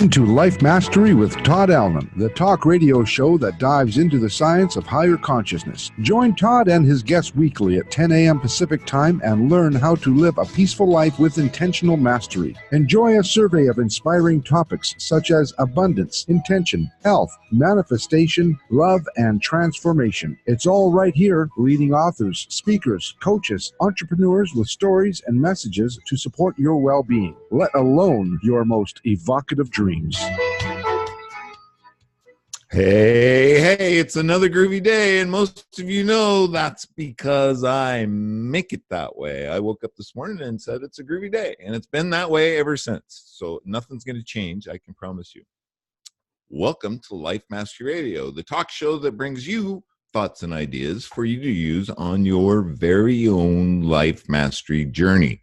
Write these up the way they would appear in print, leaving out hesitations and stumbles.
Welcome to Life Mastery with Todd Allen, the talk radio show that dives into the science of higher consciousness. Join Todd and his guests weekly at 10 a.m. Pacific Time and learn how to live a peaceful life with intentional mastery. Enjoy a survey of inspiring topics such as abundance, intention, health, manifestation, love, and transformation. It's all right here. Leading authors, speakers, coaches, entrepreneurs with stories and messages to support your well-being, let alone your most evocative dreams. Hey, it's another groovy day, and most of you know that's because I make it that way. I woke up this morning and said it's a groovy day, and it's been that way ever since. So nothing's going to change, I can promise you. Welcome to Life Mastery Radio, the talk show that brings you thoughts and ideas for you to use on your very own life mastery journey.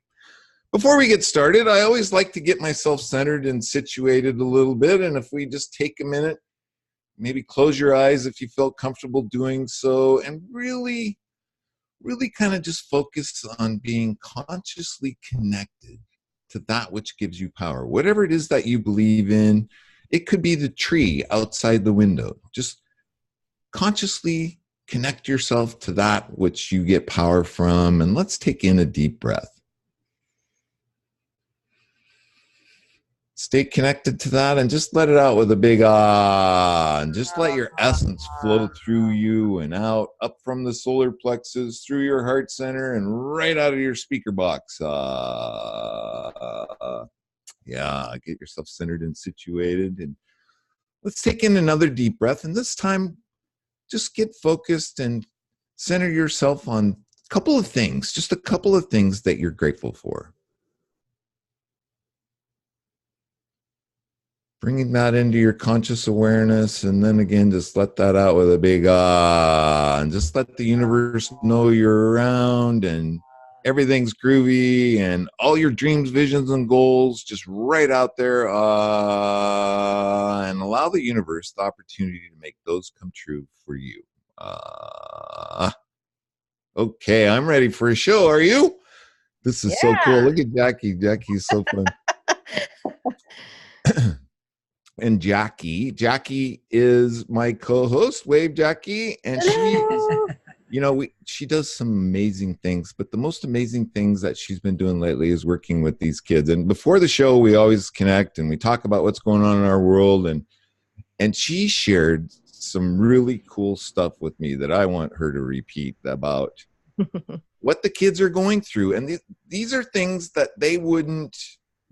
Before we get started, I always like to get myself centered and situated a little bit. And if we just take a minute, maybe close your eyes if you felt comfortable doing so, and really kind of just focus on being consciously connected to that which gives you power. Whatever it is that you believe in, it could be the tree outside the window. Just consciously connect yourself to that which you get power from. And let's take in a deep breath. Stay connected to that and just let it out with a big ah, and just let your essence flow through you and out, up from the solar plexus, through your heart center, and right out of your speaker box. Yeah, get yourself centered and situated. And let's take in another deep breath. And this time, just get focused and center yourself on a couple of things, just a couple of things that you're grateful for. Bringing that into your conscious awareness, and then again, just let that out with a big ah, and just let the universe know you're around and everything's groovy and all your dreams, visions, and goals just right out there, and allow the universe the opportunity to make those come true for you. Okay, I'm ready for a show. Are you? This is so cool. Look at Jackie. Jackie's so fun. And Jackie is my co-host. Wave, Jackie. And she does some amazing things, but the most amazing things that she's been doing lately is working with these kids. And before the show, we always connect and we talk about what's going on in our world. And she shared some really cool stuff with me that I want her to repeat about what the kids are going through. And these are things that they wouldn't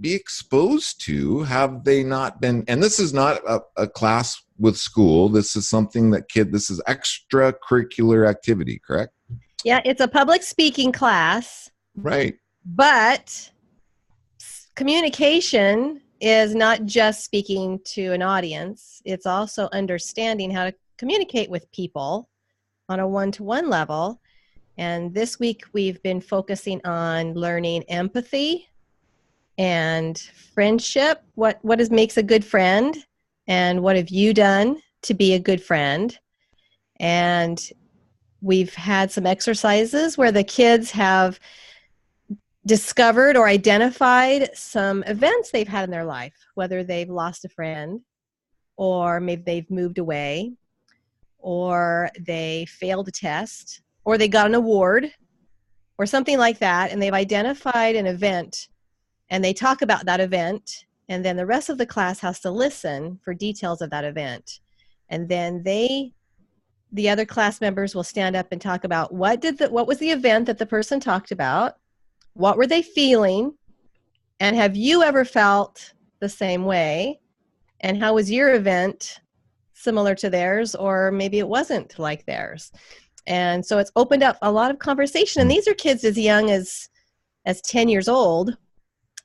be exposed to have they not been, and this is not a class with school, this is something that this is extracurricular activity, correct? Yeah, it's a public speaking class. Right. But communication is not just speaking to an audience, it's also understanding how to communicate with people on a one-to-one level. And this week we've been focusing on learning empathy and friendship. What makes a good friend, and what have you done to be a good friend? And we've had some exercises where the kids have discovered or identified some events they've had in their life, whether they've lost a friend, or maybe they've moved away, or they failed a test, or they got an award, or something like that, and they've identified an event. And they talk about that event, and then the rest of the class has to listen for details of that event. And then the other class members will stand up and talk about what was the event that the person talked about, what were they feeling, and have you ever felt the same way, and how was your event similar to theirs, or maybe it wasn't like theirs. And so it's opened up a lot of conversation. And these are kids as young as 10 years old.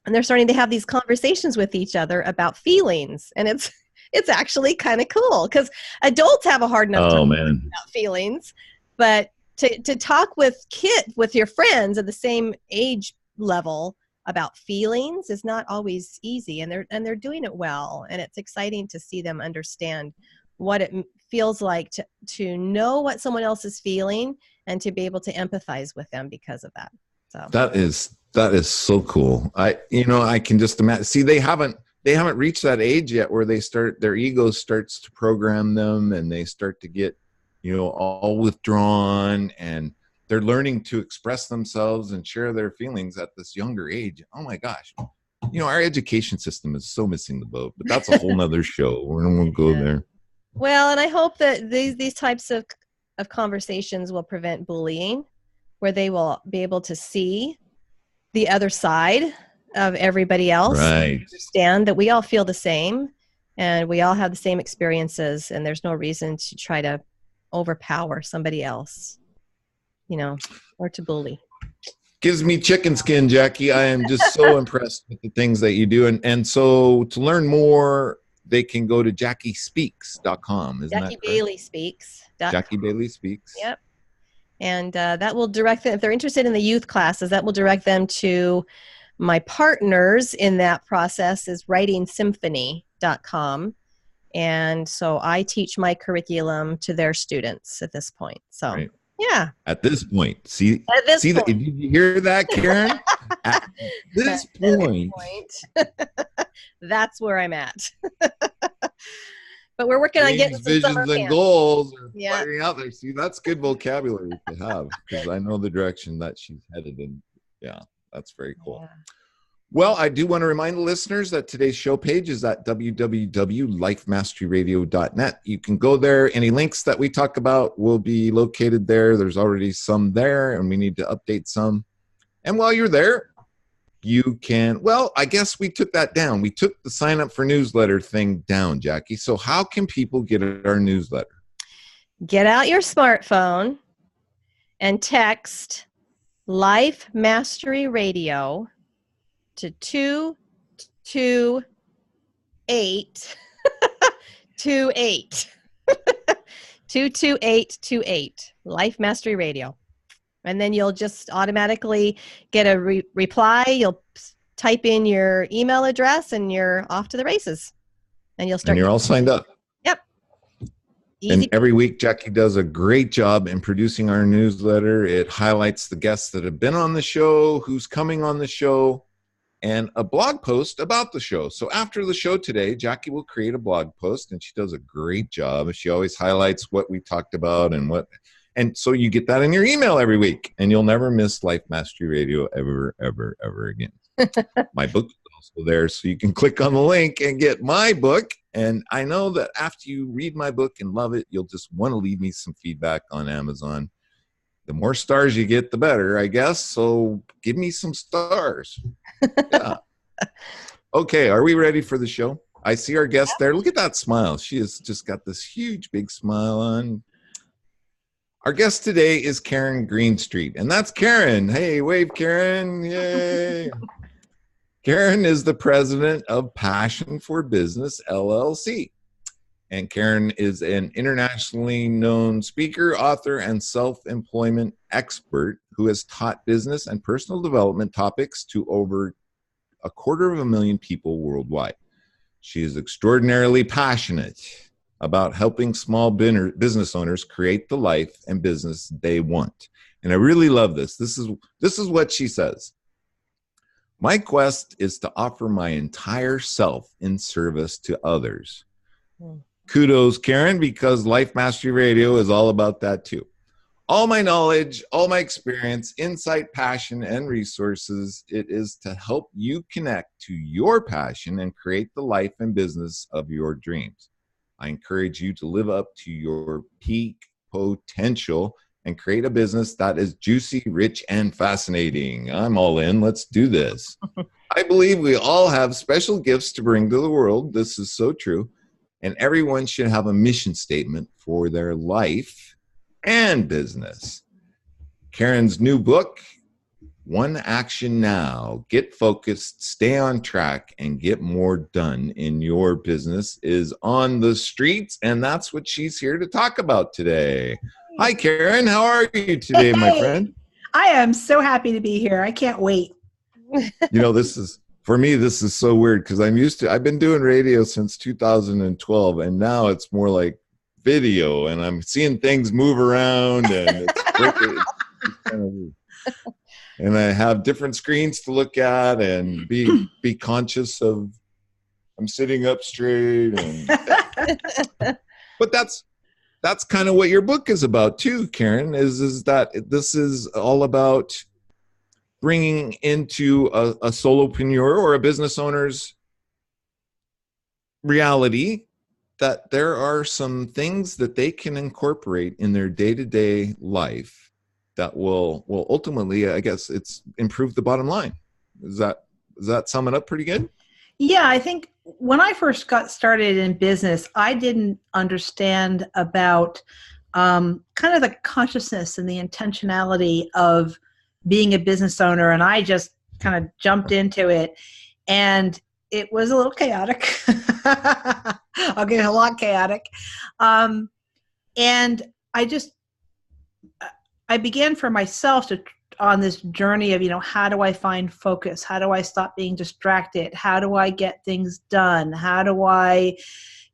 And they're starting to have these conversations with each other about feelings. And it's actually kind of cool, because adults have a hard enough time about feelings. But to talk with your friends at the same age level about feelings is not always easy. And they're doing it well. And it's exciting to see them understand what it feels like to know what someone else is feeling and to be able to empathize with them because of that. So That is so cool. I can just imagine. See, they haven't they haven't reached that age yet where their ego starts to program them, and they start to get, all withdrawn, and they're learning to express themselves and share their feelings at this younger age. Oh my gosh. Our education system is so missing the boat, but that's a whole nother show. We won't go there. Well, and I hope that these types of conversations will prevent bullying, where they will be able to see the other side of everybody else. Right. Understand that we all feel the same, and we all have the same experiences, and there's no reason to try to overpower somebody else, or to bully. Gives me chicken skin, Jackie. I am just so impressed with the things that you do. And so to learn more, they can go to JackieSpeaks.com. Jackie Bailey Speaks. Jackie Bailey Speaks. Yep. And that will direct them, if they're interested in the youth classes, that will direct them to my partners in that process is WritingSymphony.com. And so I teach my curriculum to their students at this point. So, right. Yeah. At this point. See point. Did you hear that, Karyn? At this point. That's where I'm at. But we're working on getting some visions summer and camp. Goals are fighting out there. See, that's good vocabulary to have, because I know the direction that she's headed in. Yeah, that's very cool. Yeah. Well, I do want to remind the listeners that today's show page is at www.lifemasteryradio.net. You can go there. Any links that we talk about will be located there. There's already some there, and we need to update some. And while you're there, you can, I guess we took that down. We took the sign up for newsletter thing down, Jackie. So how can people get our newsletter? Get out your smartphone and text Life Mastery Radio to 22828. 22828. Life Mastery Radio. And then you'll just automatically get a reply. You'll type in your email address, and you're off to the races. And you'll start. And you're all signed up. Yep. Easy. And every week, Jackie does a great job in producing our newsletter. It highlights the guests that have been on the show, who's coming on the show, and a blog post about the show. So after the show today, Jackie will create a blog post, and she does a great job. She always highlights what we talked about and so you get that in your email every week, and you'll never miss Life Mastery Radio ever, ever, ever again. My book is also there, so you can click on the link and get my book. And I know that after you read my book and love it, you'll just want to leave me some feedback on Amazon. The more stars you get, the better, I guess. So give me some stars. Yeah. Okay, are we ready for the show? I see our guest there. Look at that smile. She has just got this huge, big smile on. Our guest today is Karyn Greenstreet, and that's Karyn. Hey, wave, Karyn. Yay. Karyn is the president of Passion for Business, LLC. And Karyn is an internationally known speaker, author, and self-employment expert who has taught business and personal development topics to over 250,000 people worldwide. She is extraordinarily passionate about helping small business owners create the life and business they want. And I really love this. This is what she says. My quest is to offer my entire self in service to others. Kudos, Karyn, because Life Mastery Radio is all about that too. All my knowledge, all my experience, insight, passion, and resources, it is to help you connect to your passion and create the life and business of your dreams. I encourage you to live up to your peak potential and create a business that is juicy, rich, and fascinating. I'm all in. Let's do this. I believe we all have special gifts to bring to the world. This is so true. And everyone should have a mission statement for their life and business. Karyn's new book, One Action Now, Get Focused, Stay on Track, and Get More Done in Your Business, is on the streets, and that's what she's here to talk about today. Hi, Karyn. How are you today, my friend? I am so happy to be here. I can't wait. For me, this is so weird because I've been doing radio since 2012, and now it's more like video, and I'm seeing things move around, and it's kind of weird. And I have different screens to look at and be conscious of I'm sitting up straight. And but that's kind of what your book is about too, Karyn, is that this is all about bringing into a solopreneur or a business owner's reality that there are some things that they can incorporate in their day-to-day life that will ultimately, I guess, it's improve the bottom line. Does that sum it up pretty good? Yeah, I think when I first got started in business, I didn't understand about kind of the consciousness and the intentionality of being a business owner. And I just kind of jumped into it, and it was a little chaotic. I'll get a lot chaotic. And I began for myself on this journey of, how do I find focus? How do I stop being distracted? How do I get things done? How do I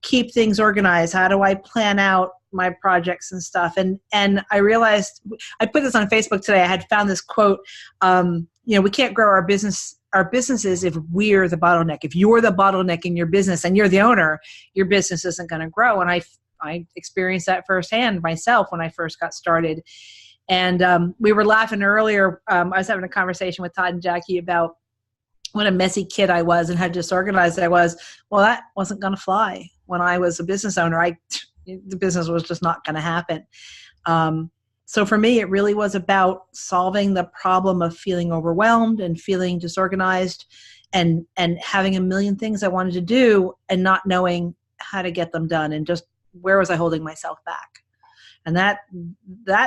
keep things organized? How do I plan out my projects and stuff? And I realized, I put this on Facebook today. I had found this quote, we can't grow our businesses if we're the bottleneck. If you're the bottleneck in your business and you're the owner, your business isn't going to grow. And I experienced that firsthand myself when I first got started. And we were laughing earlier. I was having a conversation with Todd and Jackie about what a messy kid I was and how disorganized I was. Well, that wasn't going to fly. When I was a business owner, the business was just not going to happen. So for me, it really was about solving the problem of feeling overwhelmed and feeling disorganized and having a million things I wanted to do and not knowing how to get them done, and just where was I holding myself back. And that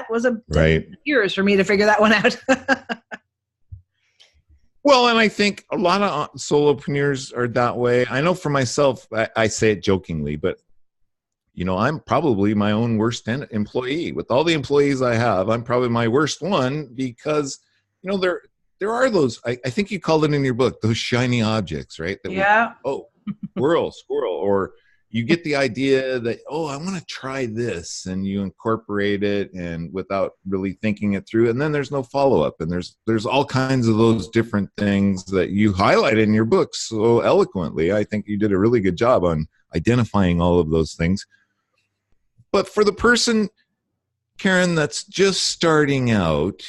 was a years for me to figure that one out. Well, and I think a lot of solopreneurs are that way. I know for myself, I say it jokingly, but I'm probably my own worst employee. With all the employees I have, I'm probably my worst one because, there are those, I think you called it in your book, those shiny objects, right? Squirrel, or you get the idea that, I want to try this, and you incorporate it and without really thinking it through. And then there's no follow-up. And there's all kinds of those different things that you highlight in your book so eloquently. I think you did a really good job on identifying all of those things. But for the person, Karyn, that's just starting out,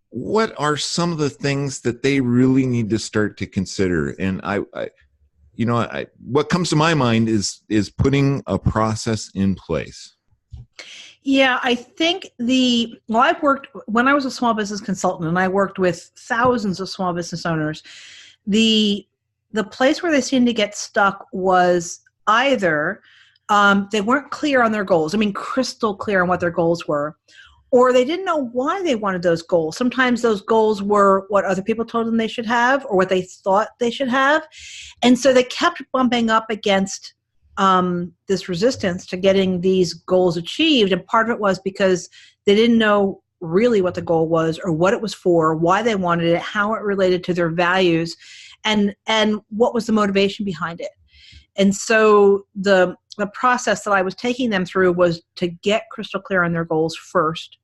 what are some of the things that they really need to start to consider? And what comes to my mind is putting a process in place. Yeah, I think I've worked, when I was a small business consultant and I worked with thousands of small business owners, the place where they seemed to get stuck was either they weren't clear on their goals. Crystal clear on what their goals were, or they didn't know why they wanted those goals. Sometimes those goals were what other people told them they should have or what they thought they should have. And so they kept bumping up against this resistance to getting these goals achieved. And part of it was because they didn't know really what the goal was or what it was for, why they wanted it, how it related to their values, and what was the motivation behind it. And so the process that I was taking them through was to get crystal clear on their goals first,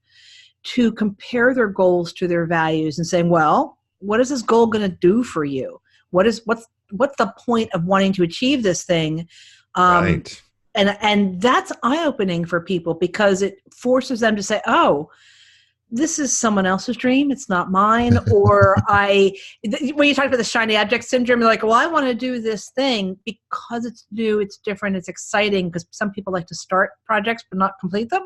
to compare their goals to their values and saying, well, what is this goal going to do for you? What's the point of wanting to achieve this thing? Right. And that's eye-opening for people because it forces them to say, oh, this is someone else's dream. It's not mine. Or when you talk about the shiny object syndrome, you're like, well, I want to do this thing because it's new, it's different, it's exciting, because some people like to start projects but not complete them.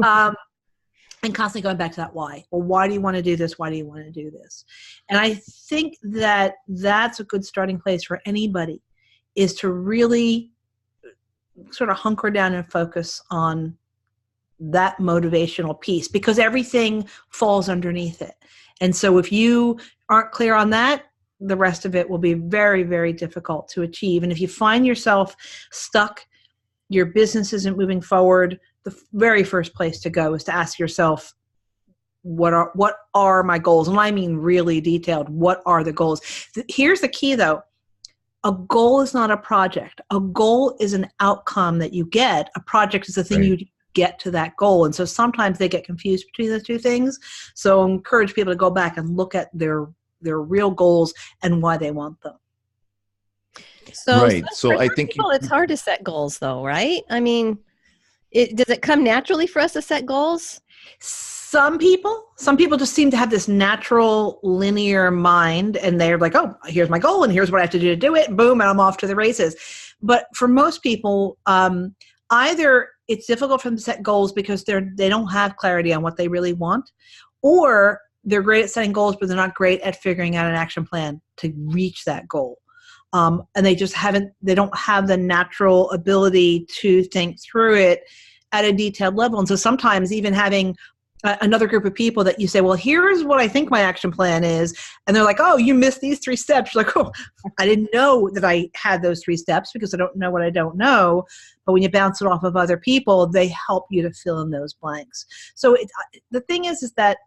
And constantly going back to that why. Well, why do you want to do this? Why do you want to do this? And I think that that's a good starting place for anybody, is to really sort of hunker down and focus on that motivational piece, because everything falls underneath it. And so if you aren't clear on that, the rest of it will be very, very difficult to achieve. And if you find yourself stuck, your business isn't moving forward, the very first place to go is to ask yourself, what are my goals? And I mean really detailed, what are the goals? Here's the key though. A goal is not a project. A goal is an outcome that you get. A project is the thing you get to that goal. And so sometimes they get confused between those two things. So I encourage people to go back and look at their real goals and why they want them. So, Right. for So I some think people, it's hard to set goals, though, right? I mean, does it come naturally for us to set goals? Some people just seem to have this natural linear mind, and they're like, oh, here's my goal and here's what I have to do to do it. Boom. And I'm off to the races. But for most people, either it's difficult for them to set goals because they don't have clarity on what they really want, or they're great at setting goals, but they're not great at figuring out an action plan to reach that goal. And they don't have the natural ability to think through it at a detailed level. And so sometimes even having another group of people that you say, well, here's what I think my action plan is. And they're like, oh, you missed these 3 steps. You're like, oh, I didn't know that I had those 3 steps because I don't know what I don't know. But when you bounce it off of other people, they help you to fill in those blanks. So the thing is that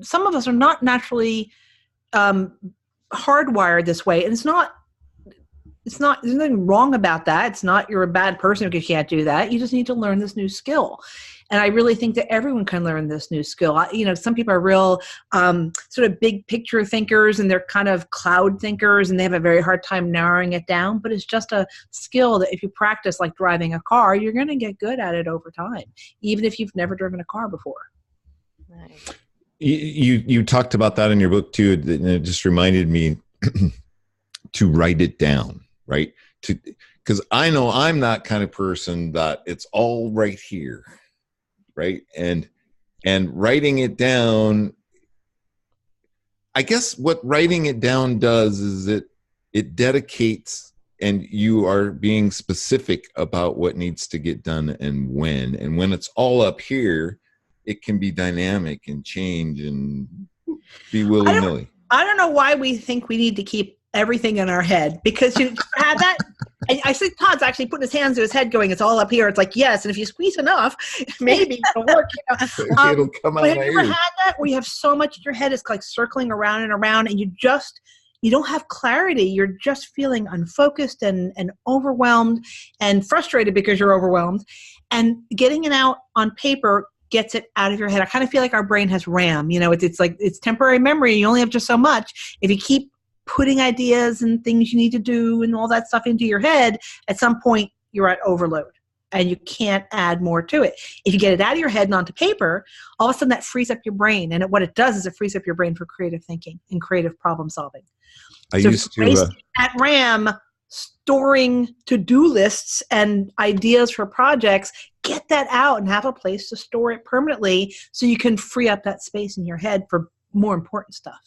some of us are not naturally hardwired this way. And there's nothing wrong about that. It's not you're a bad person because you can't do that. You just need to learn this new skill. And I really think that everyone can learn this new skill. Some people are real sort of big picture thinkers, and they're kind of cloud thinkers, and they have a very hard time narrowing it down. But it's just a skill that if you practice like driving a car, you're going to get good at it over time, even if you've never driven a car before. Right. You talked about that in your book too, and it just reminded me to write it down. Right. Because I know I'm that kind of person that it's all right here. Right. And writing it down, I guess what writing it down does is it dedicates, and you are being specific about what needs to get done and when it's all up here, it can be dynamic and change and be willy-nilly. I don't know why we think we need to keep everything in our head, because you had that. I think Todd's actually putting his hands to his head going, it's all up here. It's like, yes. And if you squeeze enough, maybe it'll work. It'll come out of my ears. Have you ever ears. had that where you have so much in your head, it's like circling around and around, and you don't have clarity. You're just feeling unfocused and overwhelmed and frustrated because you're overwhelmed, and getting it out on paper gets it out of your head. I kind of feel like our brain has RAM, it's like, it's temporary memory. You only have just so much. If you keep putting ideas and things you need to do and all that stuff into your head, at some point you're at overload and you can't add more to it. If you get it out of your head and onto paper, all of a sudden that frees up your brain. And what it does is it frees up your brain for creative thinking and creative problem solving. At RAM, storing to-do lists and ideas for projects, get that out and have a place to store it permanently so you can free up that space in your head for more important stuff.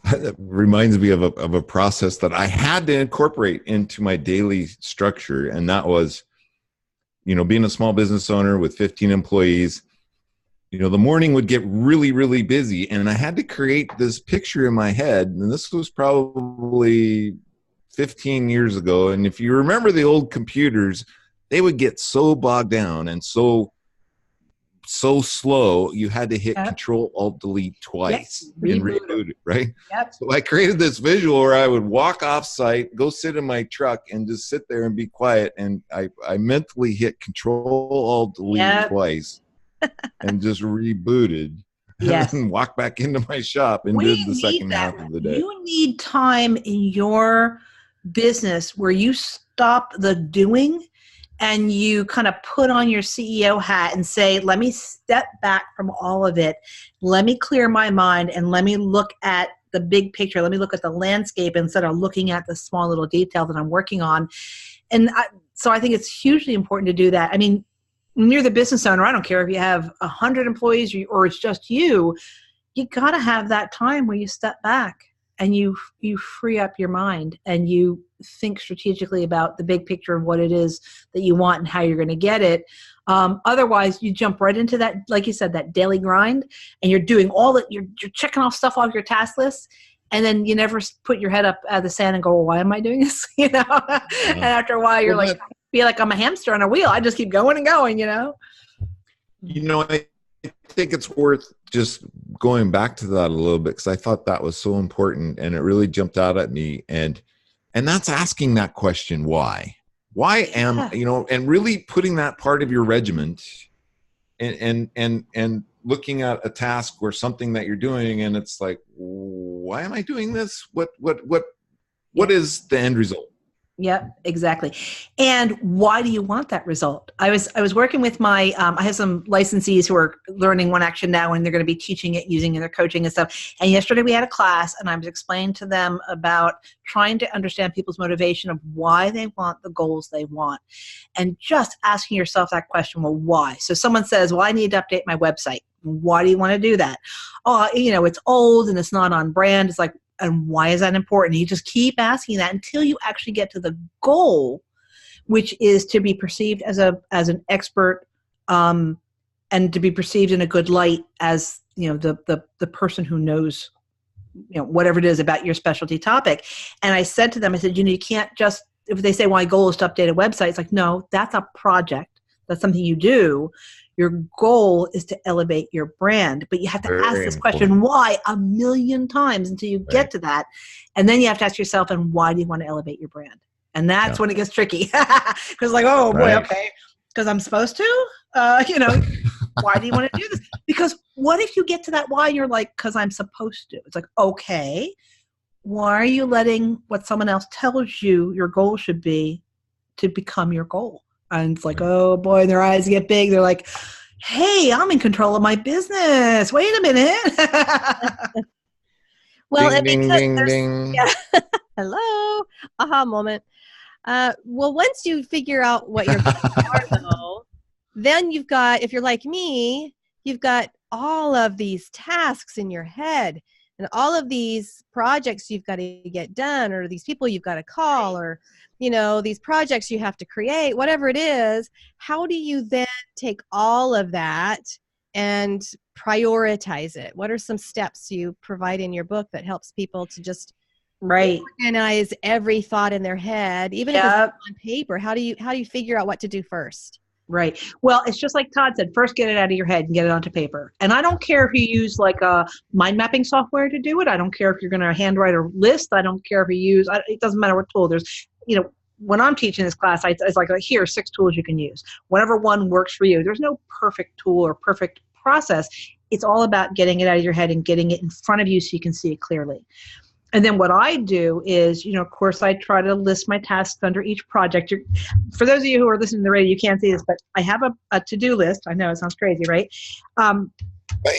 That reminds me of a process that I had to incorporate into my daily structure. And that was, being a small business owner with 15 employees, the morning would get really, really busy. And I had to create this picture in my head. And this was probably 15 years ago. And if you remember the old computers, they would get so bogged down and so slow, you had to hit Control-Alt-Delete twice and reboot it, right? Yep. So I created this visual where I would walk off site, go sit in my truck and just sit there and be quiet. And I mentally hit Control-Alt-Delete twice and just rebooted and walked back into my shop and did the second half of the day. You need time in your business where you stop the doing and you kind of put on your CEO hat and say, let me step back from all of it. Let me clear my mind and let me look at the big picture. Let me look at the landscape instead of looking at the small little detail that I'm working on. And so I think it's hugely important to do that. I mean, when you're the business owner, I don't care if you have 100 employees or it's just you got to have that time where you step back and you free up your mind and you think strategically about the big picture of what it is that you want and how you're going to get it. Otherwise, you jump right into that, like you said, that daily grind, and you're doing all that. You're checking off stuff off your task list, and then you never put your head up out of the sand and go, well, why am I doing this? And after a while, you're I feel like I'm a hamster on a wheel. I just keep going and going. I think it's worth just going back to that a little bit, because I thought that was so important and it really jumped out at me. And that's asking that question, why am, and really putting that part of your regiment and looking at a task or something that you're doing. And it's like, why am I doing this? What What is the end result? Yep, exactly. And why do you want that result? I was working with my, I have some licensees who are learning One Action Now, and they're going to be teaching it, using it in their coaching and stuff. And yesterday we had a class, and I was explaining to them about trying to understand people's motivation of why they want the goals they want. And just asking yourself that question, well, why? So someone says, well, I need to update my website. Why do you want to do that? Oh, it's old and it's not on brand. It's like, and why is that important? You just keep asking that until you actually get to the goal, which is to be perceived as an expert, and to be perceived in a good light as the person who knows whatever it is about your specialty topic. And I said to them, I said, you can't just, if they say, well, my goal is to update a website, it's like, no, that's a project. That's something you do. Your goal is to elevate your brand, but you have to ask this question, why, a million times until you get to that. And then you have to ask yourself, and why do you want to elevate your brand? And that's when it gets tricky. Because like, oh boy, okay, because I'm supposed to, why do you want to do this? Because what if you get to that why and you're like, because I'm supposed to. It's like, okay, why are you letting what someone else tells you your goal should be to become your goal? And it's like, oh boy, their eyes get big. They're like, hey, I'm in control of my business. Wait a minute. Well, ding, ding, ding, ding. Yeah. Hello. Aha moment. Well, once you figure out what your goals are, though, then you've got, if you're like me, you've got all of these tasks in your head and all of these projects you've got to get done, or these people you've got to call, or these projects you have to create, whatever it is. How do you then take all of that and prioritize it? What are some steps you provide in your book that helps people to just organize every thought in their head, even if it's on paper? How do you figure out what to do first? Right. Well, it's just like Todd said, first get it out of your head and get it onto paper. And I don't care if you use like a mind mapping software to do it. I don't care if you're going to handwrite a list. I don't care if you use, it doesn't matter what tool. There's, when I'm teaching this class, it's like, here are 6 tools you can use. Whatever one works for you. There's no perfect tool or perfect process. It's all about getting it out of your head and getting it in front of you so you can see it clearly. And then what I do is, of course, I try to list my tasks under each project. For those of you who are listening to the radio, you can't see this, but I have a to-do list. I know it sounds crazy, right? And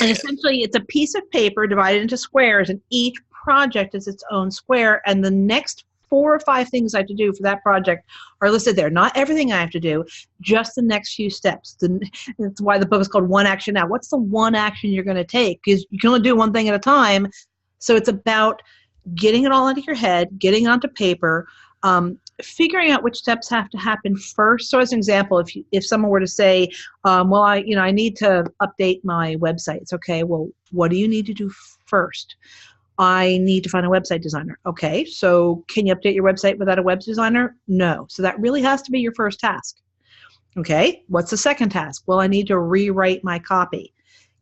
essentially, it's a piece of paper divided into squares, and each project is its own square. And the next 4 or 5 things I have to do for that project are listed there. Not everything I have to do, just the next few steps. That's why the book is called One Action Now. What's the one action you're going to take? Because you can only do one thing at a time. So it's about getting it all into your head, getting it onto paper, figuring out which steps have to happen first. So as an example, if someone were to say, well, I need to update my website. It's okay. Well, what do you need to do first? I need to find a website designer. Okay. So can you update your website without a web designer? No. So that really has to be your first task. Okay. What's the second task? Well, I need to rewrite my copy.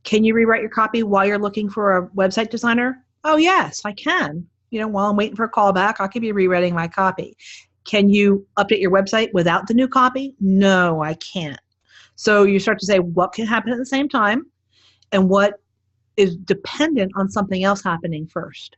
Can you rewrite your copy while you're looking for a website designer? Oh, yes, I can. While I'm waiting for a call back, I could be rewriting my copy. Can you update your website without the new copy? No, I can't. So you start to say what can happen at the same time and what is dependent on something else happening first.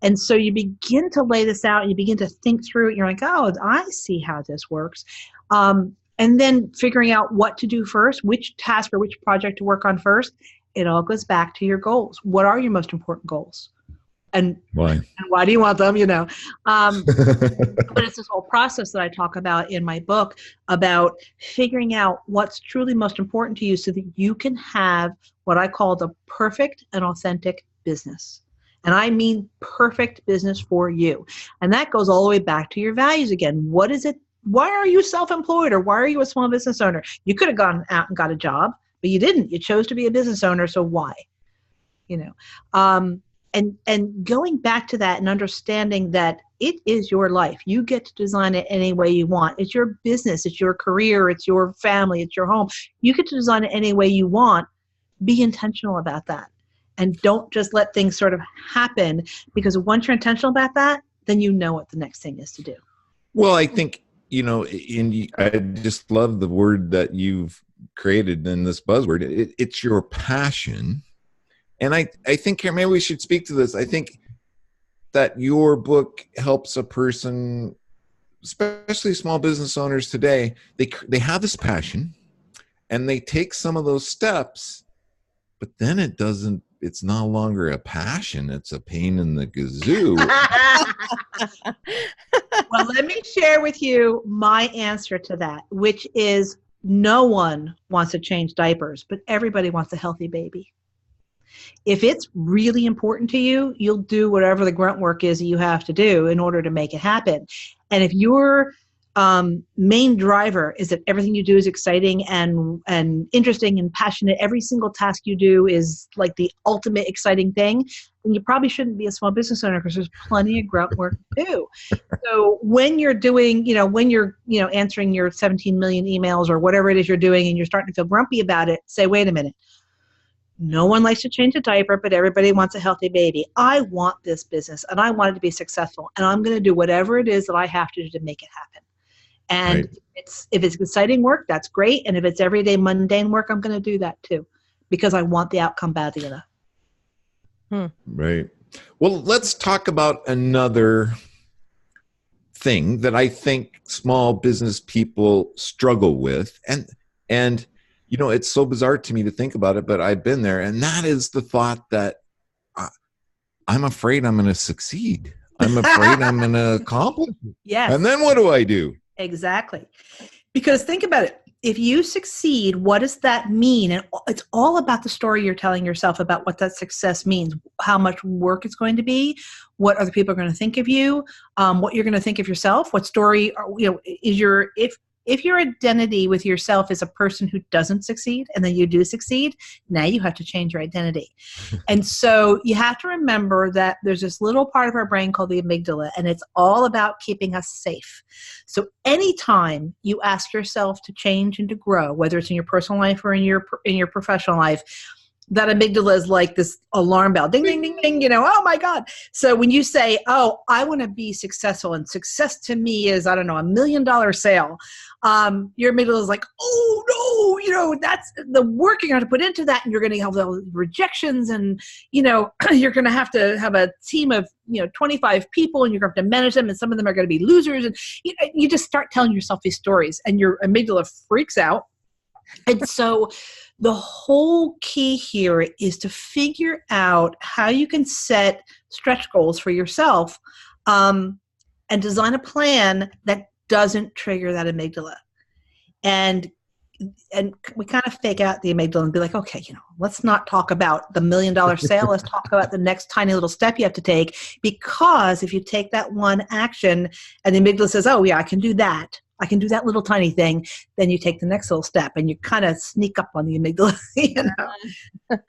And so you begin to lay this out, and you begin to think through it. You're like, oh, I see how this works. And then figuring out what to do first, which task or which project to work on first. It all goes back to your goals. What are your most important goals? And why do you want them? But it's this whole process that I talk about in my book about figuring out what's truly most important to you so that you can have what I call the perfect and authentic business. And I mean perfect business for you. And that goes all the way back to your values again. What is it? Why are you self-employed, or why are you a small business owner? You could have gone out and got a job, but you didn't. You chose to be a business owner. So why? And going back to that and understanding that it is your life. You get to design it any way you want. It's your business. It's your career. It's your family. It's your home. You get to design it any way you want. Be intentional about that. And don't just let things sort of happen, because once you're intentional about that, then you know what the next thing is to do. Well, I think, I just love the word that you've created in this buzzword. It's your passion. And I think here, maybe we should speak to this. I think that your book helps a person, especially small business owners today. They have this passion, and they take some of those steps, but then it's no longer a passion, it's a pain in the gazoo. Well, let me share with you my answer to that, which is no one wants to change diapers, but everybody wants a healthy baby. If it's really important to you, you'll do whatever the grunt work is that you have to do in order to make it happen. And if your main driver is that everything you do is exciting and interesting and passionate, every single task you do is like the ultimate exciting thing, then you probably shouldn't be a small business owner, because there's plenty of grunt work to do. So when you're doing, when you're answering your 17 million emails or whatever it is you're doing, and you're starting to feel grumpy about it, say, wait a minute. No one likes to change a diaper, but everybody wants a healthy baby. I want this business, and I want it to be successful, and I'm going to do whatever it is that I have to do to make it happen. And Right. if it's exciting work, that's great. And if it's everyday mundane work, I'm going to do that too, because I want the outcome badly enough. Right. Well, let's talk about another thing that I think small business people struggle with. And it's so bizarre to me to think about it, but I've been there. And that is the thought that I'm afraid I'm going to succeed. I'm afraid I'm going to accomplish it. Yes. And then what do I do? Exactly. Because think about it. If you succeed, what does that mean? And it's all about the story you're telling yourself about what that success means, how much work it's going to be, what other people are going to think of you, what you're going to think of yourself, what story, is your, if your identity with yourself is a person who doesn't succeed and then you do succeed, now you have to change your identity. And so you have to remember that there's this little part of our brain called the amygdala, and it's all about keeping us safe. So anytime you ask yourself to change and to grow, whether it's in your personal life or in your professional life, that amygdala is like this alarm bell, ding, ding, ding, ding, oh my God. So when you say, oh, I want to be successful, and success to me is, I don't know, $1 million sale, your amygdala is like, oh no, that's the work you're going to put into that, and you're going to have the rejections, and, you're going to have a team of, 25 people, and you're going to have to manage them, and some of them are going to be losers. And you just start telling yourself these stories, and your amygdala freaks out. And so the whole key here is to figure out how you can set stretch goals for yourself, and design a plan that doesn't trigger that amygdala. And we kind of fake out the amygdala and be like, okay, let's not talk about the $1 million sale. Let's talk about the next tiny little step you have to take. Because if you take that one action and the amygdala says, oh yeah, I can do that little tiny thing, then you take the next little step and you kind of sneak up on the amygdala,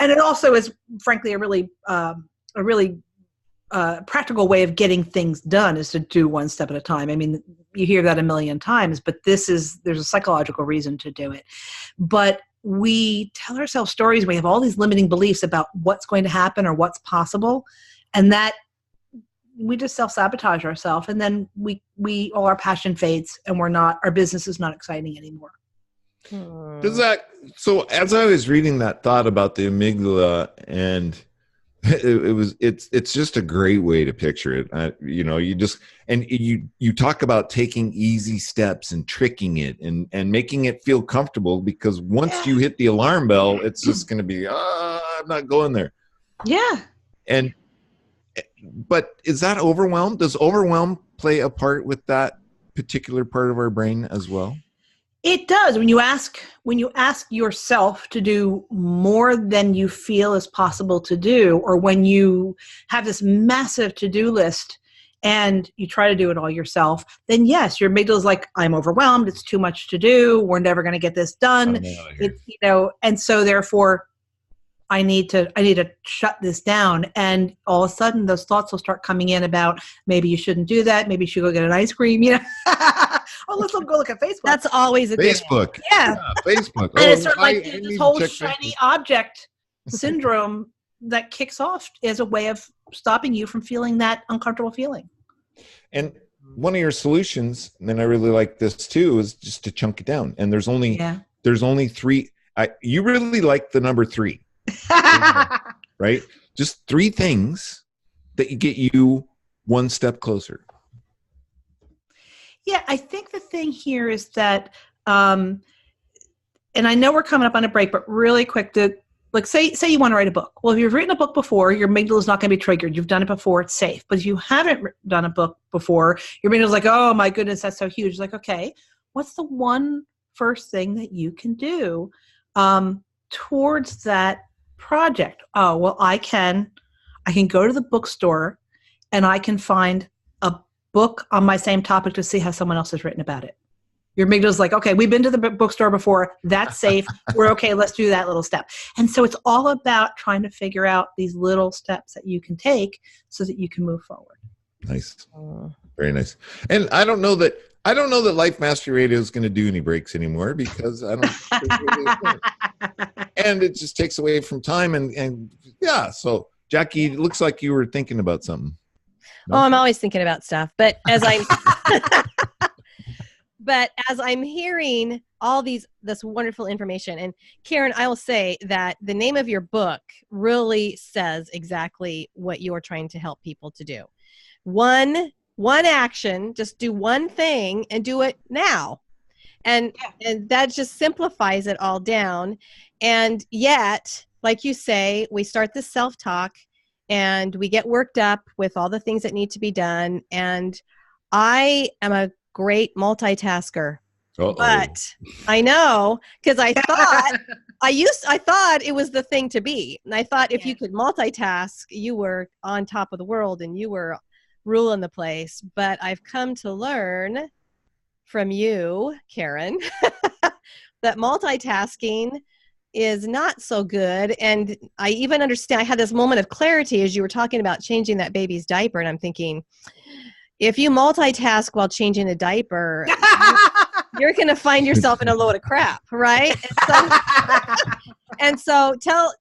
And it also is, frankly, a really practical way of getting things done is to do one step at a time. I mean, you hear that a million times, but there's a psychological reason to do it. But we tell ourselves stories. We have all these limiting beliefs about what's going to happen or what's possible, and that we just self-sabotage ourselves, and then all our passion fades, and our business is not exciting anymore. So as I was reading that thought about the amygdala, and it's just a great way to picture it. You talk about taking easy steps and tricking it and making it feel comfortable, because once you hit the alarm bell, it's just going to be, I'm not going there. Yeah. But is that overwhelm? Does overwhelm play a part with that particular part of our brain as well? It does. When you ask yourself to do more than you feel is possible to do, or when you have this massive to-do list and you try to do it all yourself, then yes, your amygdala is like, I'm overwhelmed. It's too much to do. We're never going to get this done. And so therefore, I need to shut this down. And all of a sudden those thoughts will start coming in about, maybe you shouldn't do that. Maybe you should go get an ice cream. Oh, let's go look at Facebook. That's always a Facebook. Yeah. Facebook. And it's sort of like this whole shiny object syndrome that kicks off as a way of stopping you from feeling that uncomfortable feeling. And one of your solutions, and I really like this too, is just to chunk it down. And there's only 3. You really like the number 3. Right? Just 3 things that get you one step closer. Yeah, I think the thing here is that, and I know we're coming up on a break, but really quick, say you want to write a book. Well, if you've written a book before, your amygdala is not going to be triggered. You've done it before, it's safe. But if you haven't done a book before, your amygdala is like, oh my goodness, that's so huge. It's like, okay, what's the one first thing that you can do towards that project? Oh, well, I can go to the bookstore and I can find a book on my same topic to see how someone else has written about it. Your amygdala's like, okay, we've been to the bookstore before. That's safe. We're okay. Let's do that little step. And so it's all about trying to figure out these little steps that you can take so that you can move forward. Nice. Very nice. And I don't know that Life Mastery Radio is going to do any breaks anymore because I don't and it just takes away from time and yeah. So Jackie, it looks like you were thinking about something. No? Oh, I'm always thinking about stuff, but as I'm hearing all this wonderful information, and Karyn, I will say that the name of your book really says exactly what you're trying to help people to do. One action, just do one thing and do it now. And that just simplifies it all down. And yet, like you say, we start this self-talk and we get worked up with all the things that need to be done. And I am a great multitasker. Uh-oh. But I know, because I thought I thought it was the thing to be. And I thought if you could multitask, you were on top of the world and you were ruling the place. But I've come to learn from you, Karyn, that multitasking is not so good. And I even understand, I had this moment of clarity as you were talking about changing that baby's diaper. And I'm thinking, if you multitask while changing a diaper, you're going to find yourself in a load of crap, right? And so tell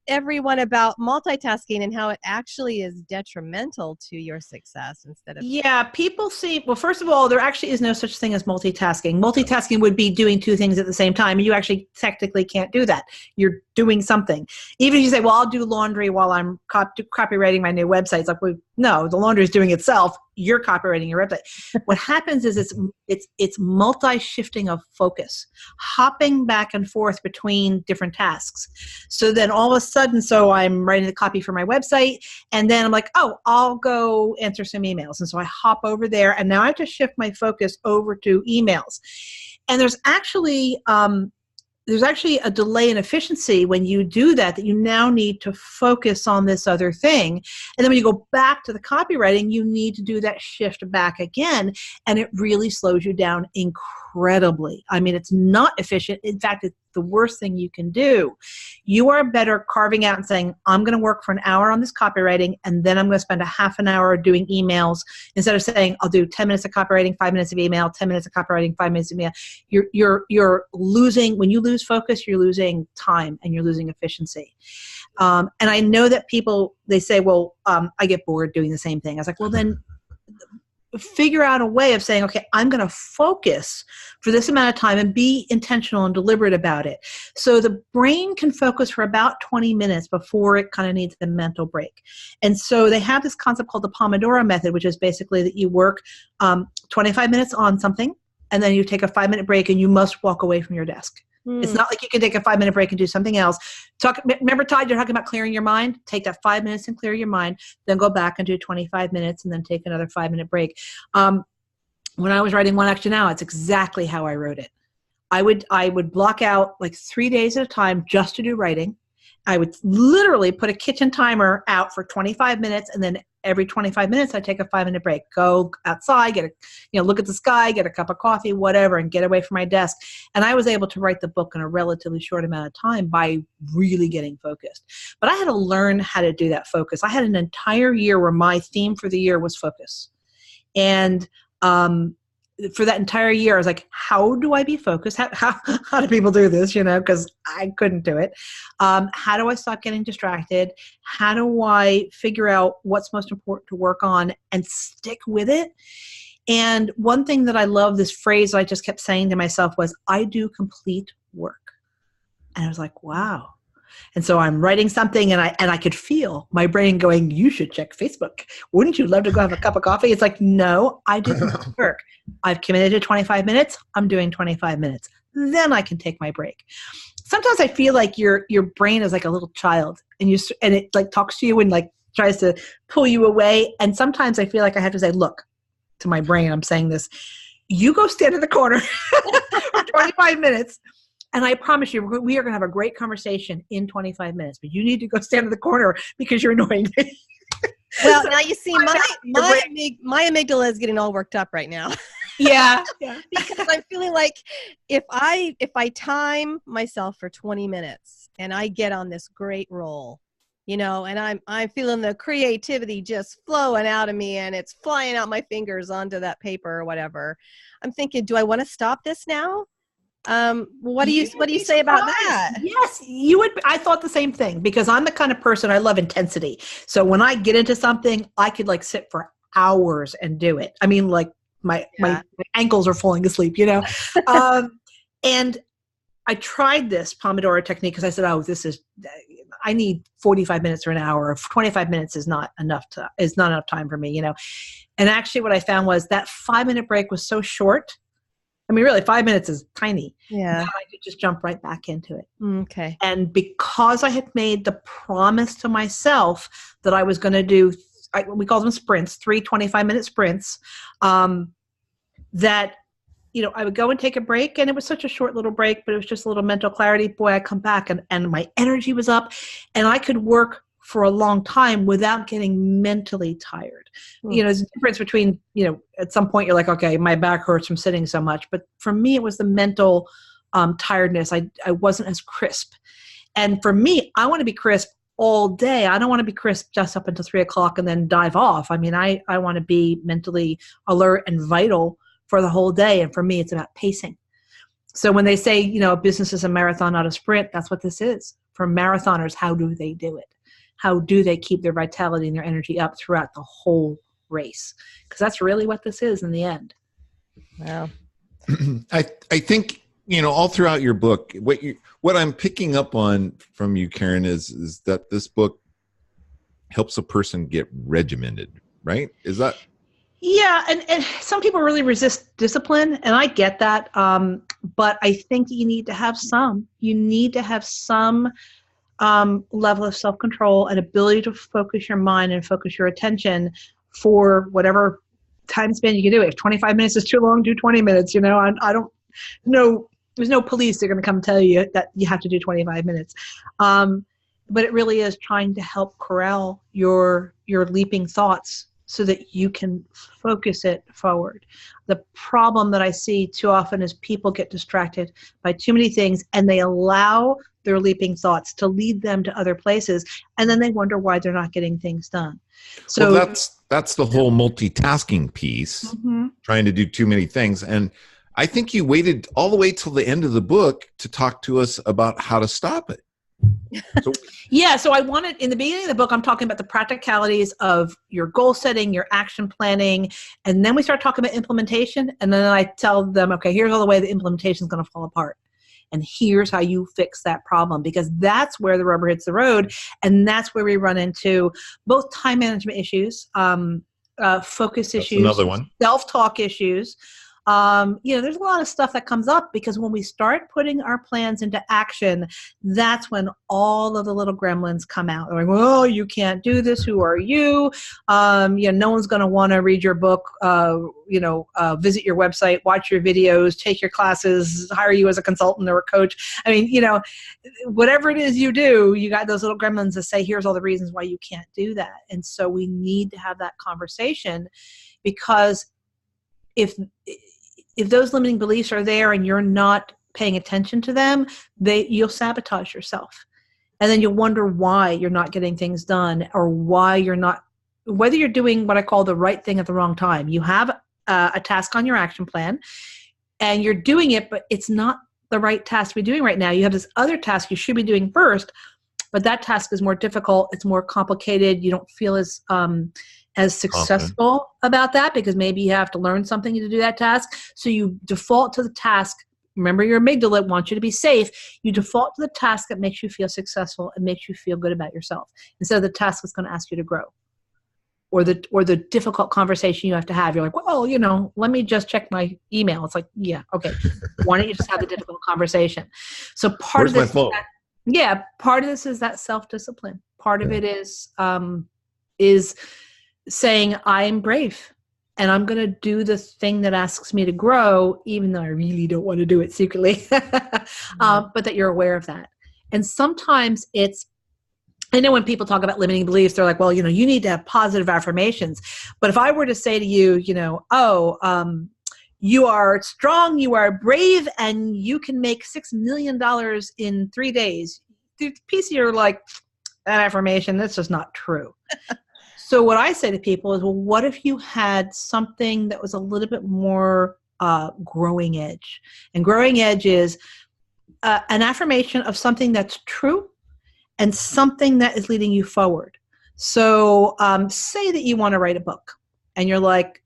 everyone about multitasking and how it actually is detrimental to your success instead of... Yeah, people see, well, first of all, there actually is no such thing as multitasking. Multitasking would be doing two things at the same time, and you actually technically can't do that. You're doing something. Even if you say, well, I'll do laundry while I'm copywriting my new website. It's like, well, no, the laundry is doing itself. You're copywriting your website. What happens is it's multi-shifting of focus, hopping back and forth between different tasks. So then all of a sudden, so I'm writing the copy for my website, and then I'm like, oh, I'll go answer some emails. And so I hop over there, and now I have to shift my focus over to emails. And there's actually a delay in efficiency when you do that you now need to focus on this other thing. And then when you go back to the copywriting, you need to do that shift back again. And it really slows you down incredibly. I mean, it's not efficient. In fact, it's the worst thing you can do. You are better carving out and saying, I'm going to work for an hour on this copywriting, and then I'm going to spend a half an hour doing emails, instead of saying, I'll do 10 minutes of copywriting, 5 minutes of email, 10 minutes of copywriting, 5 minutes of email. You're losing, when you lose focus, you're losing time and you're losing efficiency. And I know that people, they say, well, I get bored doing the same thing. I was like, well, then figure out a way of saying, okay, I'm going to focus for this amount of time and be intentional and deliberate about it. So the brain can focus for about 20 minutes before it kind of needs the mental break. And so they have this concept called the Pomodoro method, which is basically that you work 25 minutes on something, and then you take a 5-minute break and you must walk away from your desk. It's not like you can take a 5-minute break and do something else. Remember, Todd, you're talking about clearing your mind? Take that 5 minutes and clear your mind, then go back and do 25 minutes and then take another 5-minute break. When I was writing One Action Now, it's exactly how I wrote it. I would block out like 3 days at a time just to do writing. I would literally put a kitchen timer out for 25 minutes, and then every 25 minutes I take a 5-minute break. Go outside, look at the sky, get a cup of coffee, whatever, and get away from my desk. And I was able to write the book in a relatively short amount of time by really getting focused. But I had to learn how to do that focus. I had an entire year where my theme for the year was focus. And for that entire year, I was like, how do I be focused? How do people do this? Because I couldn't do it. How do I stop getting distracted? How do I figure out what's most important to work on and stick with it? And one thing that I love, this phrase I just kept saying to myself was, I do complete work. And I was like, wow. And so I'm writing something and I could feel my brain going, you should check Facebook. Wouldn't you love to go have a cup of coffee? It's like, no, I didn't work. I've committed to 25 minutes. I'm doing 25 minutes. Then I can take my break. Sometimes I feel like your brain is like a little child and it like talks to you and like tries to pull you away. And sometimes I feel like I have to say, look, to my brain, I'm saying this, you go stand in the corner for 25 minutes. And I promise you, we are going to have a great conversation in 25 minutes, but you need to go stand in the corner because you're annoying me. Well, now you see, my amygdala is getting all worked up right now. Yeah. Because I'm feeling like if I time myself for 20 minutes and I get on this great roll, you know, and I'm feeling the creativity just flowing out of me and it's flying out my fingers onto that paper or whatever. I'm thinking, do I want to stop this now? What do you say about that? Yes, you would. I thought the same thing because I'm the kind of person, I love intensity. So when I get into something, I could like sit for hours and do it. I mean, like my ankles are falling asleep, you know? And I tried this Pomodoro technique because I said, I need 45 minutes or an hour. 25 minutes is not enough time for me, you know? And actually what I found was that 5-minute break was so short. I mean, really, 5 minutes is tiny. Yeah. I could just jump right back into it. Okay. And because I had made the promise to myself that I was going to do, we call them sprints, 3 25-minute sprints, that, you know, I would go and take a break, and it was such a short little break, but it was just a little mental clarity. Boy, I come back and my energy was up, and I could work for a long time without getting mentally tired. You know, there's a difference between, you know, at some point you're like, okay, my back hurts from sitting so much. But for me, it was the mental tiredness. I wasn't as crisp. And for me, I want to be crisp all day. I don't want to be crisp just up until 3 o'clock and then dive off. I mean, I want to be mentally alert and vital for the whole day. And for me, it's about pacing. So when they say, you know, business is a marathon, not a sprint, that's what this is. For marathoners, how do they do it? How do they keep their vitality and their energy up throughout the whole race? Because that's really what this is in the end. Wow. I think, you know, all throughout your book, what I'm picking up on from you, Karyn, is that this book helps a person get regimented, right? Is that? Yeah, and some people really resist discipline, and I get that. But I think you need to have some. You need to have some level of self-control and ability to focus your mind and focus your attention for whatever time span you can do it. If 25 minutes is too long, do 20 minutes. You know, I don't know. There's no police that are going to come tell you that you have to do 25 minutes. But it really is trying to help corral your leaping thoughts so that you can focus it forward. The problem that I see too often is people get distracted by too many things and they allow their leaping thoughts to lead them to other places, and then they wonder why they're not getting things done. So well, that's the whole multitasking piece, trying to do too many things. And I think you waited all the way till the end of the book to talk to us about how to stop it. So, yeah, so I wanted, in the beginning of the book, I'm talking about the practicalities of your goal setting, your action planning, and then we start talking about implementation, and then I tell them, okay, here's all the way the implementation is going to fall apart. And here's how you fix that problem, because that's where the rubber hits the road. And that's where we run into both time management issues, focus issues, another one, self-talk issues. You know, there's a lot of stuff that comes up because when we start putting our plans into action, that's when all of the little gremlins come out. They're like, oh, you can't do this. Who are you? You know, no one's going to want to read your book, visit your website, watch your videos, take your classes, hire you as a consultant or a coach. I mean, you know, whatever it is you do, you got those little gremlins that say, here's all the reasons why you can't do that. And so we need to have that conversation, because if those limiting beliefs are there and you're not paying attention to them, you'll sabotage yourself. And then you'll wonder why you're not getting things done, or why you're not, whether you're doing what I call the right thing at the wrong time. You have a task on your action plan and you're doing it, but it's not the right task to be doing right now. You have this other task you should be doing first, but that task is more difficult. It's more complicated. You don't feel as successful about that because maybe you have to learn something to do that task. So you default to the task remember your amygdala wants you to be safe. You default to the task that makes you feel successful and makes you feel good about yourself instead of the task that's going to ask you to grow. Or the difficult conversation you have to have. You're like, well, let me just check my email. It's like, yeah, okay. Why don't you just have the difficult conversation? So part of this, part of this is that self-discipline. Part of it is saying I'm brave and I'm going to do the thing that asks me to grow, even though I really don't want to do it secretly, but that you're aware of that. And sometimes I know when people talk about limiting beliefs, they're like, well, you need to have positive affirmations. But if I were to say to you, you are strong, you are brave, and you can make $6 million in 3 days, the piece of you are like, that affirmation, that's just not true. So what I say to people is, well, what if you had something that was a little bit more growing edge? And growing edge is an affirmation of something that's true and something that is leading you forward. So say that you want to write a book and you're like,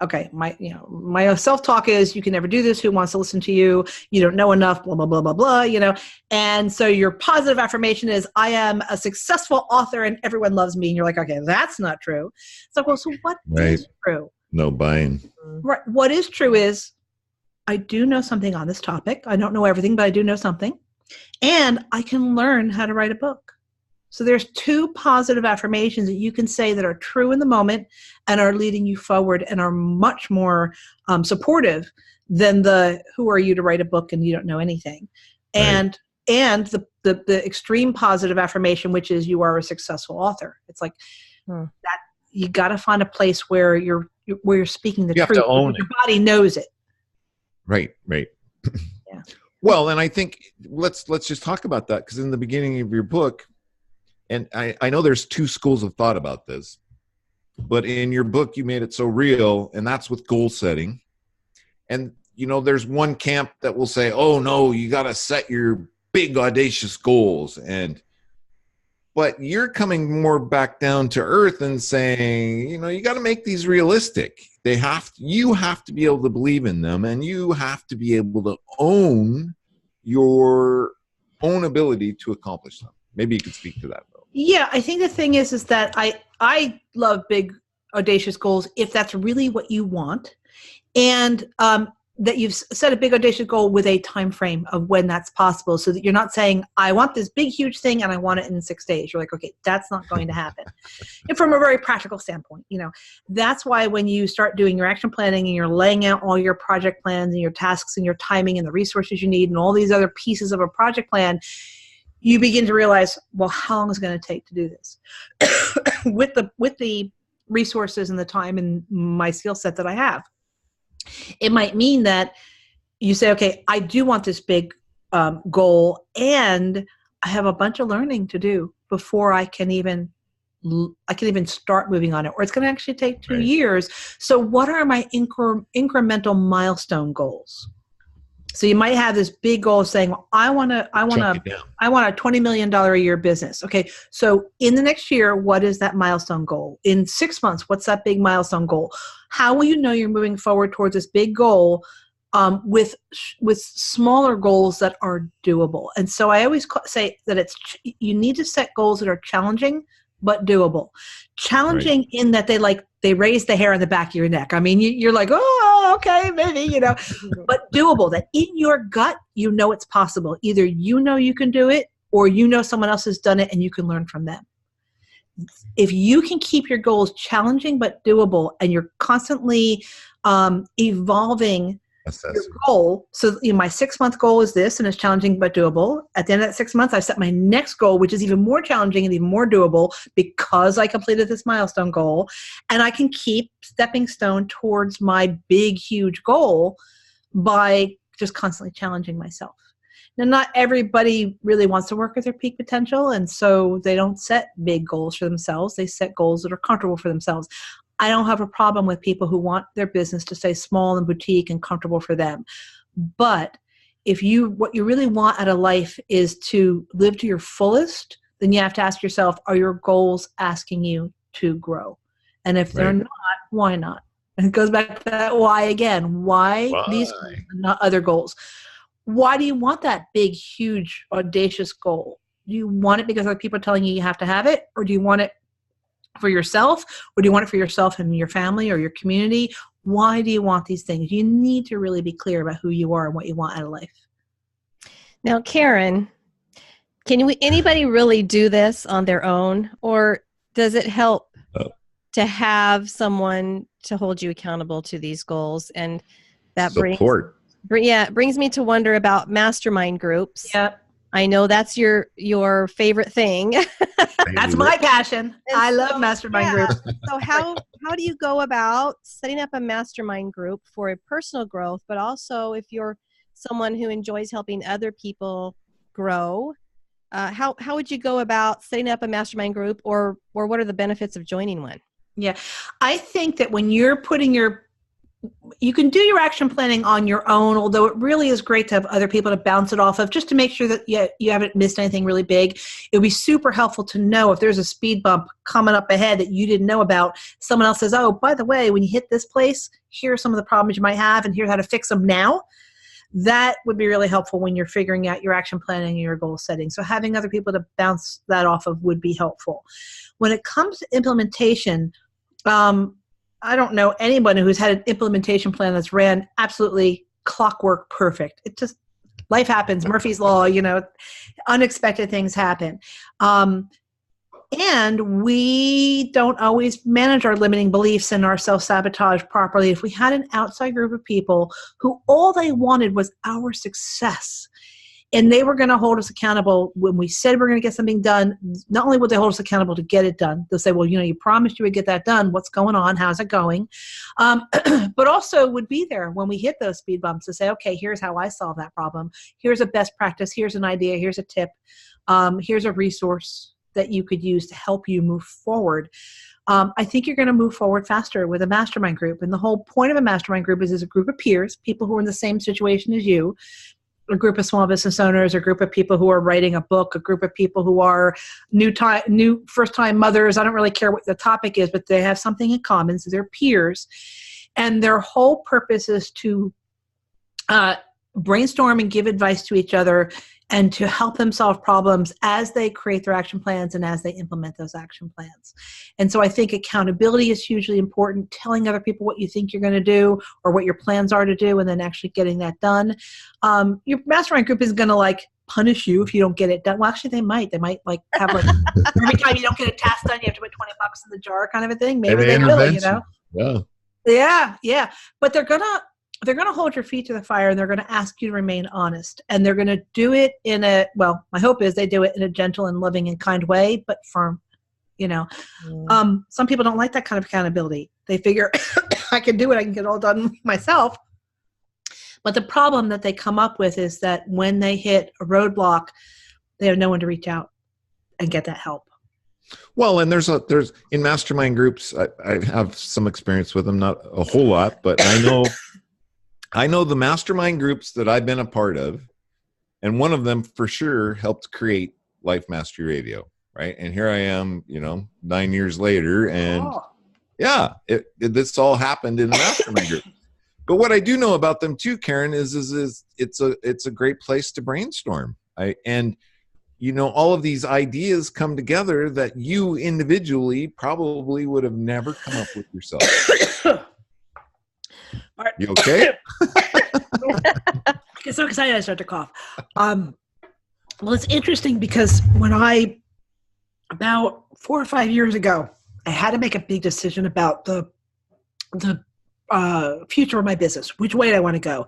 okay, my self-talk is you can never do this. Who wants to listen to you? You don't know enough, blah, blah, blah, blah, blah, And so your positive affirmation is I am a successful author and everyone loves me. And you're like, okay, that's not true. It's like, well, so what is true? No buying. Right. What is true is I do know something on this topic. I don't know everything, but I do know something. And I can learn how to write a book. So there's 2 positive affirmations that you can say that are true in the moment and are leading you forward and are much more supportive than the who are you to write a book and you don't know anything. Right. And the extreme positive affirmation, which is you are a successful author. It's like that you got to find a place where you're speaking the truth. You have to own your body knows it. Right. Yeah. Well, and I think let's just talk about that, because in the beginning of your book, and I know there's 2 schools of thought about this, but in your book you made it so real, and that's with goal setting. And there's one camp that will say, oh no, you got to set your big audacious goals, but you're coming more back down to earth and saying, you got to make these realistic. You have to be able to believe in them, and you have to be able to own your own ability to accomplish them. Maybe you could speak to that, though. Yeah, I think the thing is that I love big, audacious goals if that's really what you want, and that you've set a big, audacious goal with a time frame of when that's possible, so that you're not saying, I want this big, huge thing and I want it in 6 days. You're like, okay, that's not going to happen. And from a very practical standpoint, that's why when you start doing your action planning and you're laying out all your project plans and your tasks and your timing and the resources you need and all these other pieces of a project plan, you begin to realize, well, how long is it going to take to do this? with the resources and the time and my skill set that I have. It might mean that you say, okay, I do want this big goal, and I have a bunch of learning to do before I can even start moving on it, or it's going to actually take 2 years. So what are my incremental milestone goals? So you might have this big goal saying, well, I want a $20 million a year business. Okay. So in the next year, what is that milestone goal? In 6 months, what's that big milestone goal? How will you know you're moving forward towards this big goal with smaller goals that are doable? And so I always say that you need to set goals that are challenging, but doable. Challenging in that they raise the hair on the back of your neck. I mean, you're like, oh, okay, maybe, but doable, that in your gut, it's possible. Either you can do it, or someone else has done it and you can learn from them. If you can keep your goals challenging but doable, and you're constantly evolving your goal. So my 6-month goal is this, and it's challenging but doable. At the end of that 6 months, I set my next goal, which is even more challenging and even more doable because I completed this milestone goal. And I can keep stepping stone towards my big, huge goal by just constantly challenging myself. Now, not everybody really wants to work at their peak potential, and so they don't set big goals for themselves. They set goals that are comfortable for themselves. I don't have a problem with people who want their business to stay small and boutique and comfortable for them. But if what you really want out of life is to live to your fullest, then you have to ask yourself, are your goals asking you to grow? And if they're not, why not? And it goes back to that why again. Why these goals and not other goals? why do you want that big, huge, audacious goal? Do you want it because other people are telling you you have to have it? Or do you want it for yourself? Or do you want it for yourself and your family or your community? Why do you want these things? You need to really be clear about who you are and what you want out of life. Now, Karyn, anybody really do this on their own, or does it help to have someone to hold you accountable to these goals? And that support. brings me to wonder about mastermind groups. Yep. I know that's your favorite thing. That's my passion. I love mastermind groups. So how do you go about setting up a mastermind group for a personal growth, but also if you're someone who enjoys helping other people grow, how would you go about setting up a mastermind group, or what are the benefits of joining one? Yeah, I think that when you're putting you can do your action planning on your own, although it really is great to have other people to bounce it off of, just to make sure that you haven't missed anything really big. It would be super helpful to know if there's a speed bump coming up ahead that you didn't know about. Someone else says, oh, by the way, when you hit this place, here are some of the problems you might have, and here's how to fix them now. That would be really helpful when you're figuring out your action planning and your goal setting. So having other people to bounce that off of would be helpful. When it comes to implementation, I don't know anyone who's had an implementation plan that's ran absolutely clockwork perfect. It just, life happens. Murphy's Law, unexpected things happen. And we don't always manage our limiting beliefs and our self-sabotage properly. If we had an outside group of people who all they wanted was our success, and they were going to hold us accountable when we said we're going to get something done, not only would they hold us accountable to get it done, they'll say, well, you promised you would get that done. What's going on? How's it going? But also would be there when we hit those speed bumps to say, okay, here's how I solve that problem. Here's a best practice. Here's an idea. Here's a tip. Here's a resource that you could use to help you move forward. I think you're going to move forward faster with a mastermind group. And the whole point of a mastermind group is a group of peers, people who are in the same situation as you, a group of small business owners, a group of people who are writing a book, a group of people who are new first-time mothers. I don't really care what the topic is, but they have something in common. So they're peers. And their whole purpose is to brainstorm and give advice to each other and to help them solve problems as they create their action plans and as they implement those action plans. And so I think accountability is hugely important, telling other people what you think you're going to do or what your plans are to do, and then actually getting that done. Your mastermind group isn't going to punish you if you don't get it done. Well, actually they might have every time you don't get a task done, you have to put $20 in the jar kind of a thing. Maybe they will, Yeah. But they're going to hold your feet to the fire, and they're going to ask you to remain honest. And they're going to do it my hope is they do it in a gentle and loving and kind way, but firm, Some people don't like that kind of accountability. They figure I can do it. I can get it all done myself. But the problem that they come up with is that when they hit a roadblock, they have no one to reach out and get that help. Well, and there's in mastermind groups, I have some experience with them, not a whole lot, but I know the mastermind groups that I've been a part of, and one of them for sure helped create Life Mastery Radio, right? And here I am, 9 years later, and this all happened in a mastermind group. But what I do know about them too, Karyn, is it's a great place to brainstorm. All of these ideas come together that you individually probably would have never come up with yourself. You okay? I get so excited I start to cough. Well, it's interesting because when about 4 or 5 years ago, I had to make a big decision about the future of my business, which way I want to go.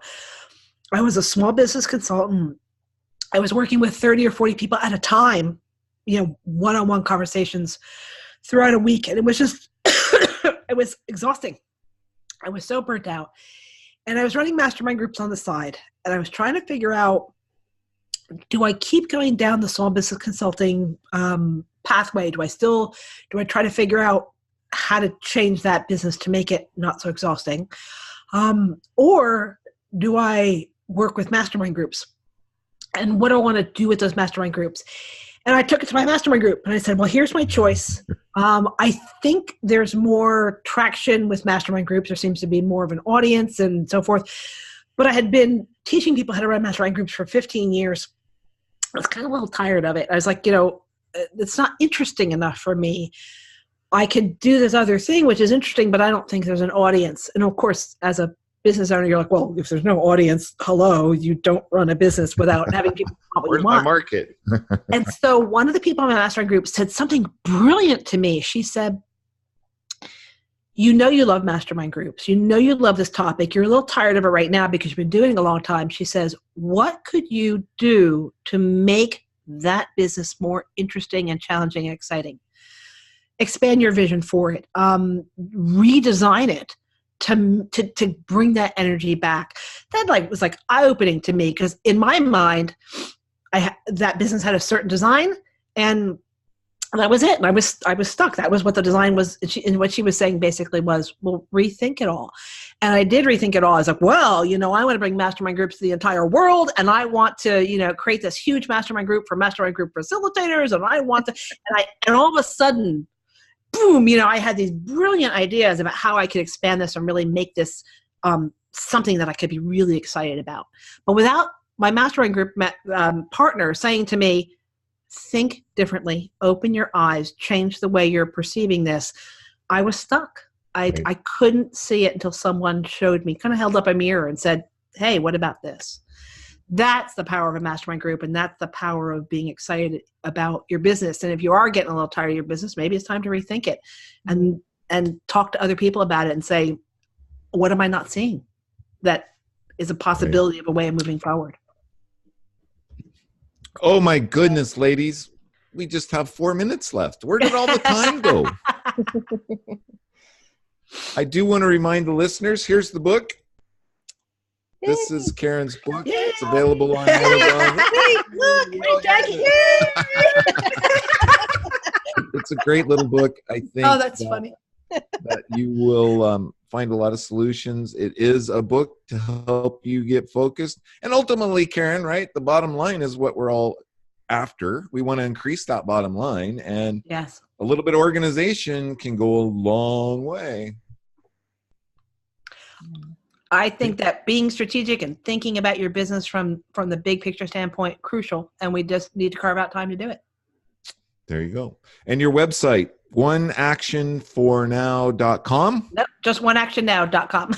I was a small business consultant. I was working with 30 or 40 people at a time, one-on-one conversations throughout a week. And it was just, it was exhausting. I was so burnt out. And I was running mastermind groups on the side. And I was trying to figure out, do I keep going down the small business consulting pathway? Do I try to figure out how to change that business to make it not so exhausting? Or do I work with mastermind groups? And what do I want to do with those mastermind groups? And I took it to my mastermind group and I said, well, here's my choice. I think there's more traction with mastermind groups. There seems to be more of an audience and so forth. But I had been teaching people how to run mastermind groups for 15 years. I was kind of a little tired of it. I was like, it's not interesting enough for me. I could do this other thing, which is interesting, but I don't think there's an audience. And of course, as a business owner, you're like, well, if there's no audience, hello, you don't run a business without having people want what Where's you want. my market? And so one of the people in my mastermind group said something brilliant to me. She said, you love mastermind groups. You love this topic. You're a little tired of it right now because you've been doing it a long time. She says, what could you do to make that business more interesting and challenging and exciting? Expand your vision for it. Redesign it to bring that energy back. That was eye-opening to me, because in my mind, that business had a certain design, and that was it. And I was stuck. That was what the design was. And what she was saying basically was, well, rethink it all. And I did rethink it all. I was like, well, I want to bring mastermind groups to the entire world. And I want to, create this huge mastermind group for mastermind group facilitators. And I want to, and all of a sudden, boom, I had these brilliant ideas about how I could expand this and really make this something that I could be really excited about. But without my mastermind group partner saying to me, think differently, open your eyes, change the way you're perceiving this, I was stuck. I couldn't see it until someone showed me, kind of held up a mirror and said, hey, what about this? That's the power of a mastermind group, and that's the power of being excited about your business. And if you are getting a little tired of your business, maybe it's time to rethink it and talk to other people about it and say, what am I not seeing that is a possibility of a way of moving forward? Oh my goodness, ladies. We just have 4 minutes left. Where did all the time go? I do want to remind the listeners, here's the book. This is Karyn's book. It's available on Amazon. Look, Jackie. It's a great little book. I think. Oh, that's funny. That you will find a lot of solutions. It is a book to help you get focused. And ultimately, Karyn, right, the bottom line is what we're all after. We want to increase that bottom line. And yes, a little bit of organization can go a long way. I think that being strategic and thinking about your business from the big picture standpoint, crucial. And we just need to carve out time to do it. There you go. And your website, oneactionfornow.com. Nope, just oneactionnow.com.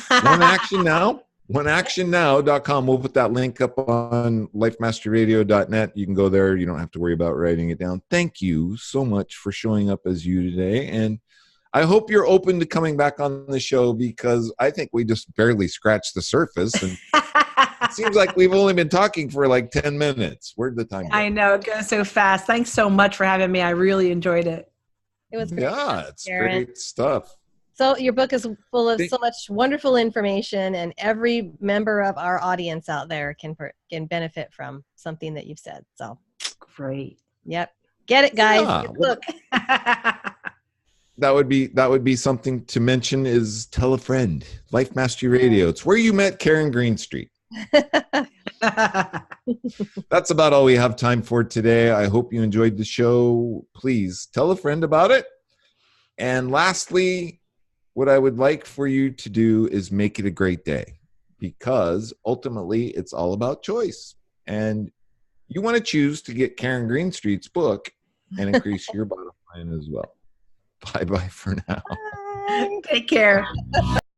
Oneactionnow.com. We'll put that link up on lifemasterradio.net. You can go there. You don't have to worry about writing it down. Thank you so much for showing up as you today. And I hope you're open to coming back on the show, because I think we just barely scratched the surface. And it seems like we've only been talking for like 10 minutes. Where'd the time go? I know, it goes so fast. Thanks so much for having me. I really enjoyed it. It was it's great stuff. So your book is full of so much wonderful information, and every member of our audience out there can benefit from something that you've said. So great. Yep. Get it, guys. Yeah. Get the book. That would be something to mention, is tell a friend. Life Mastery Radio. It's where you met Karyn Greenstreet. That's about all we have time for today. I hope you enjoyed the show. Please tell a friend about it. And lastly, what I would like for you to do is make it a great day, because ultimately it's all about choice. And you want to choose to get Karyn Greenstreet's book and increase your bottom line as well. Bye-bye for now. Take care.